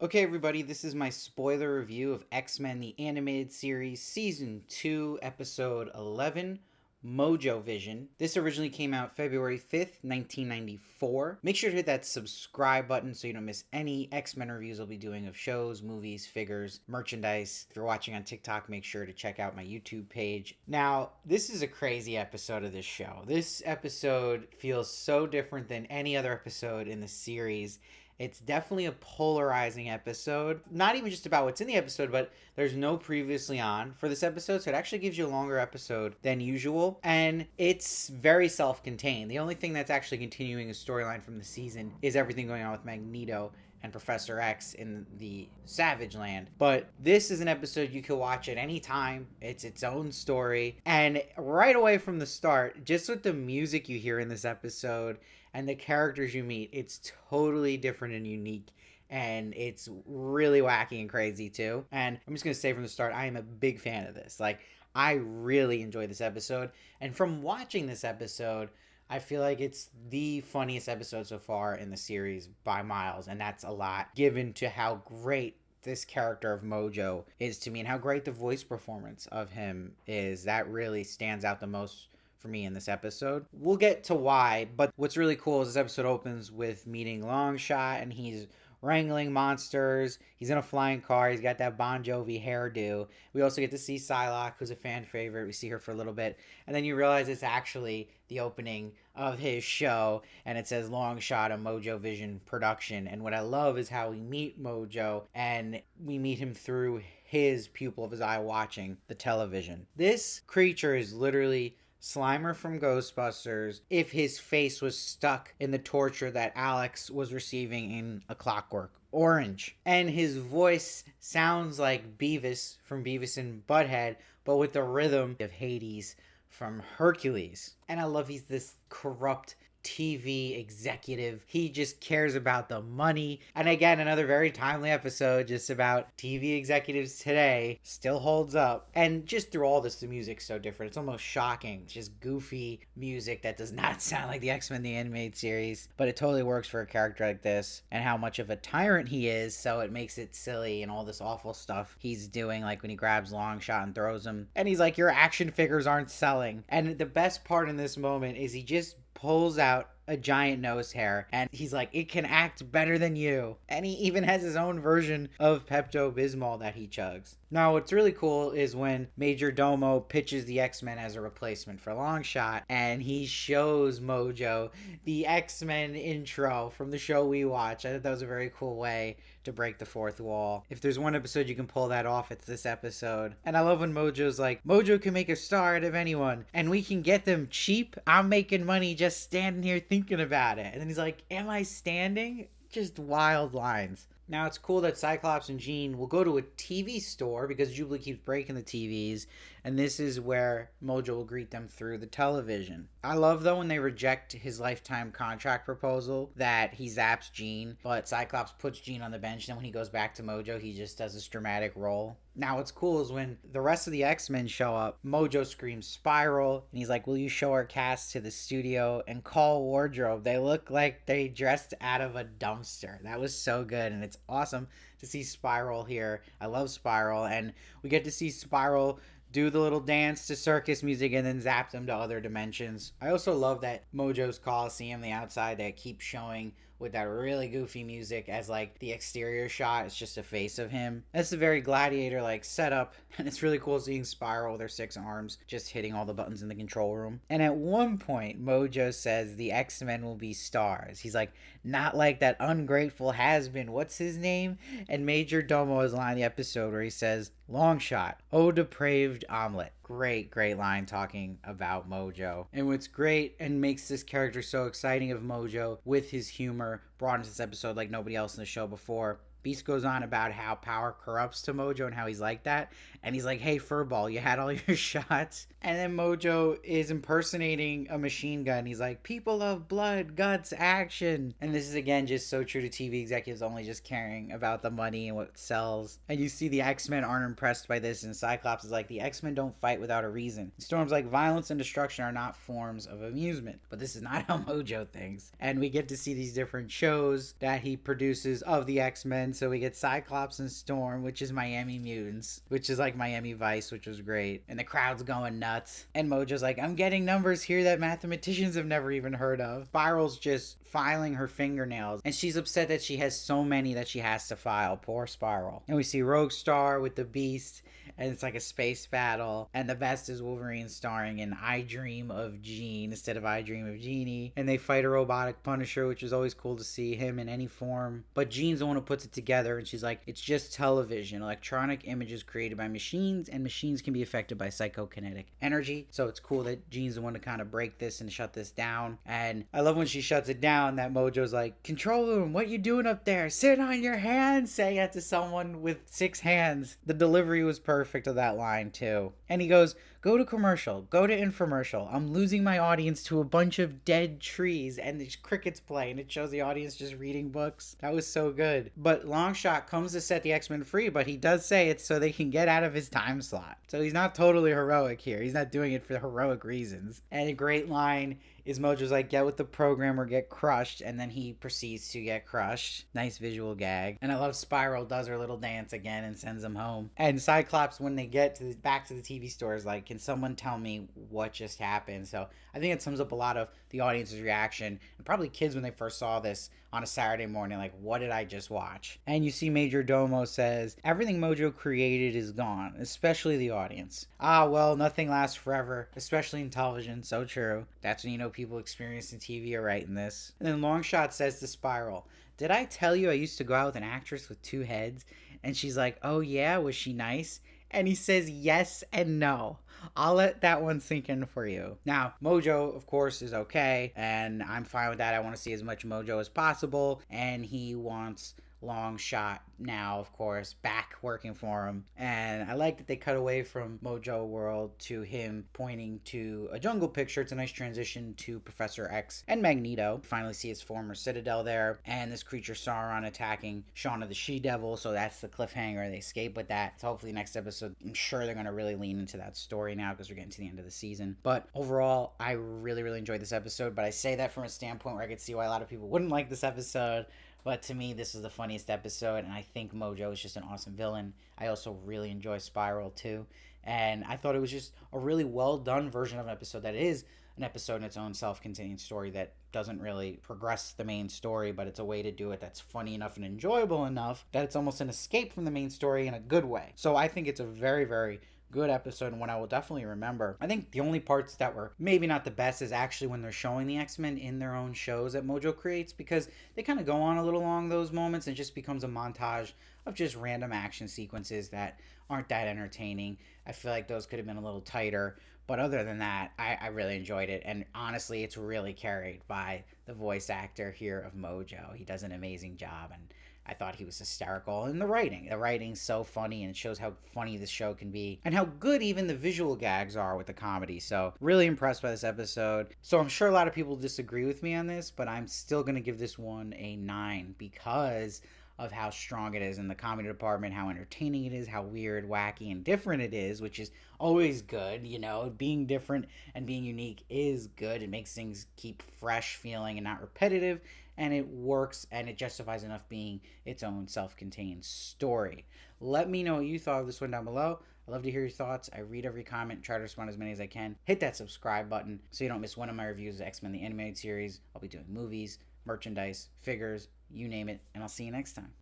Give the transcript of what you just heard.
Okay, everybody, this is my spoiler review of X-Men the Animated Series Season 2, Episode 11, Mojovision. This originally came out February 5th, 1994. Make sure to hit that subscribe button so you don't miss any X-Men reviews I'll be doing of shows, movies, figures, merchandise. If you're watching on TikTok, make sure to check out my YouTube page. Now, this is a crazy episode of this show. This episode feels so different than any other episode in the series. It's definitely a polarizing episode. Not even just about what's in the episode, but there's no previously on for this episode, so it actually gives you a longer episode than usual. And it's very self contained. The only thing that's actually continuing a storyline from the season is everything going on with Magneto and Professor X in the Savage Land. But this is an episode you can watch at any time. It's its own story. And right away from the start, just with the music you hear in this episode and the characters you meet, it's totally different and unique. And it's really wacky and crazy too. And I'm just going to say from the start, I am a big fan of this. Like, I really enjoy this episode. And from watching this episode, I feel like it's the funniest episode so far in the series by miles, and that's a lot given to how great this character of Mojo is to me and how great the voice performance of him is. That really stands out the most for me in this episode. We'll get to why, but what's really cool is this episode opens with meeting Longshot, and he's wrangling monsters. He's in a flying car. He's got that Bon Jovi hairdo. We also get to see Psylocke, who's a fan favorite. We see her for a little bit. And then you realize it's actually the opening of his show, and it says Long Shot, a Mojovision production. And what I love is how we meet Mojo, and we meet him through his pupil of his eye watching the television. This creature is literally Slimer from Ghostbusters if his face was stuck in the torture that Alex was receiving in A Clockwork Orange. And his voice sounds like Beavis from Beavis and Butthead, but with the rhythm of Hades from Hercules. And I love he's this corrupt TV executive. He just cares about the money. And again, another very timely episode just about TV executives today still holds up. And just through all this, the music's so different. It's almost shocking. It's just goofy music that does not sound like the X-Men the Animated Series, but it totally works for a character like this and how much of a tyrant he is, so it makes it silly and all this awful stuff he's doing, like when he grabs Longshot and throws him. And he's like, your action figures aren't selling. And the best part in this moment is he just pulls out a giant nose hair and he's like, it can act better than you. And he even has his own version of Pepto-Bismol that he chugs. Now, what's really cool is when Major Domo pitches the X-Men as a replacement for Longshot, and he shows Mojo the X-Men intro from the show we watch. I thought that was a very cool way to break the fourth wall. If there's one episode you can pull that off, it's this episode. And I love when Mojo's like, Mojo can make a star out of anyone, and we can get them cheap. I'm making money just standing here thinking about it. And then he's like, am I standing? Just wild lines. Now, it's cool that Cyclops and Jean will go to a TV store because Jubilee keeps breaking the TVs, and this is where Mojo will greet them through the television. I love, though, when they reject his lifetime contract proposal that he zaps Jean, but Cyclops puts Jean on the bench, and then when he goes back to Mojo, he just does this dramatic role. Now, what's cool is when the rest of the X-Men show up, Mojo screams Spiral, and he's like, will you show our cast to the studio and call wardrobe? They look like they dressed out of a dumpster. That was so good, and it's awesome to see Spiral here. I love Spiral, and we get to see Spiral do the little dance to circus music and then zap them to other dimensions. I also love that Mojo's Coliseum, the outside, that keeps showing with that really goofy music as like the exterior shot. It's just a face of him. It's a very gladiator like setup, and it's really cool seeing Spiral with her 6 arms just hitting all the buttons in the control room. And at one point, Mojo says the X-Men will be stars. He's like, not like that ungrateful has-been, what's his name? And Major Domo is line in the episode where he says, long shot, oh depraved omelet. Great line talking about Mojo. And what's great and makes this character so exciting of Mojo with his humor brought into this episode like nobody else in the show before. Beast goes on about how power corrupts to Mojo and how he's like that. And he's like, hey, Furball, you had all your shots. And then Mojo is impersonating a machine gun. He's like, people love blood, guts, action. And this is, again, just so true to TV executives only just caring about the money and what sells. And you see the X-Men aren't impressed by this. And Cyclops is like, the X-Men don't fight without a reason. Storm's like, violence and destruction are not forms of amusement. But this is not how Mojo thinks. And we get to see these different shows that he produces of the X-Men. X-Men. So we get Cyclops and Storm, which is Miami Mutants, which is like Miami Vice, which was great. And the crowd's going nuts. And Mojo's like, I'm getting numbers here that mathematicians have never even heard of. Spiral's just filing her fingernails, and she's upset that she has so many that she has to file. Poor Spiral. And we see Rogue Star with the Beast, and it's like a space battle. And the best is Wolverine starring in I Dream of Jean instead of I Dream of Jeannie. And they fight a robotic Punisher, which is always cool to see him in any form. But Jean's the one who puts it together, and she's like, it's just television, electronic images created by machines, and machines can be affected by psychokinetic energy. So it's cool that Jean's the one to kind of break this and shut this down. And I love when she shuts it down that Mojo's like, control room, what you doing up there? Sit on your hands, saying that to someone with 6 hands. The delivery was perfect of that line too. And he goes, go to commercial, go to infomercial. I'm losing my audience to a bunch of dead trees, and there's crickets play, and it shows the audience just reading books. That was so good. But Longshot comes to set the X-Men free, but he does say it's so they can get out of his time slot. So he's not totally heroic here. He's not doing it for heroic reasons. And a great line is Mojo's like, get with the program or get crushed, and then he proceeds to get crushed. Nice visual gag. And I love Spiral does her little dance again and sends him home. And Cyclops, when they get to back to the TV store, is like, can someone tell me what just happened? So I think it sums up a lot of the audience's reaction, and probably kids when they first saw this on a Saturday morning, like, what did I just watch? And you see Major Domo says, everything Mojo created is gone, especially the audience. Ah, well, nothing lasts forever, especially in television. So true. That's when you know people experienced in TV are writing this. And then Longshot says to Spiral, did I tell you I used to go out with an actress with 2 heads? And she's like, oh yeah, was she nice? And he says yes and no. I'll let that one sink in for you. Now, Mojo, of course, is okay, and I'm fine with that. I want to see as much Mojo as possible, and he wants Longshot now, of course, back working for him. And I like that they cut away from Mojo World to him pointing to a jungle picture. It's a nice transition to Professor X and Magneto. Finally see his former citadel there, and this creature Sauron attacking Shauna the She-Devil. So that's the cliffhanger. They escape with that. So hopefully next episode, I'm sure they're going to really lean into that story now because we're getting to the end of the season. But overall, I really, really enjoyed this episode. But I say that from a standpoint where I could see why a lot of people wouldn't like this episode. But to me, this is the funniest episode, and I think Mojo is just an awesome villain. I also really enjoy Spiral, too. And I thought it was just a really well-done version of an episode that is an episode in its own self-contained story that doesn't really progress the main story, but it's a way to do it that's funny enough and enjoyable enough that it's almost an escape from the main story in a good way. So I think it's a very, very good episode and one I will definitely remember. I think the only parts that were maybe not the best is actually when they're showing the X-Men in their own shows that Mojo creates, because they kind of go on a little long those moments and just becomes a montage of just random action sequences that aren't that entertaining. I feel like those could have been a little tighter, but other than that, I really enjoyed it. And honestly, it's really carried by the voice actor here of Mojo. He does an amazing job, and I thought he was hysterical. And the writing's so funny, and it shows how funny this show can be and how good even the visual gags are with the comedy. So really impressed by this episode. So I'm sure a lot of people disagree with me on this, but I'm still going to give this one a 9 because of how strong it is in the comedy department, how entertaining it is, how weird, wacky, and different it is, which is always good. You know, being different and being unique is good. It makes things keep fresh feeling and not repetitive, and it works, and it justifies enough being its own self-contained story. Let me know what you thought of this one down below. I love to hear your thoughts. I read every comment, try to respond as many as I can. Hit that subscribe button so you don't miss one of my reviews of X-Men the Animated Series. I'll be doing movies, merchandise, figures, you name it, and I'll see you next time.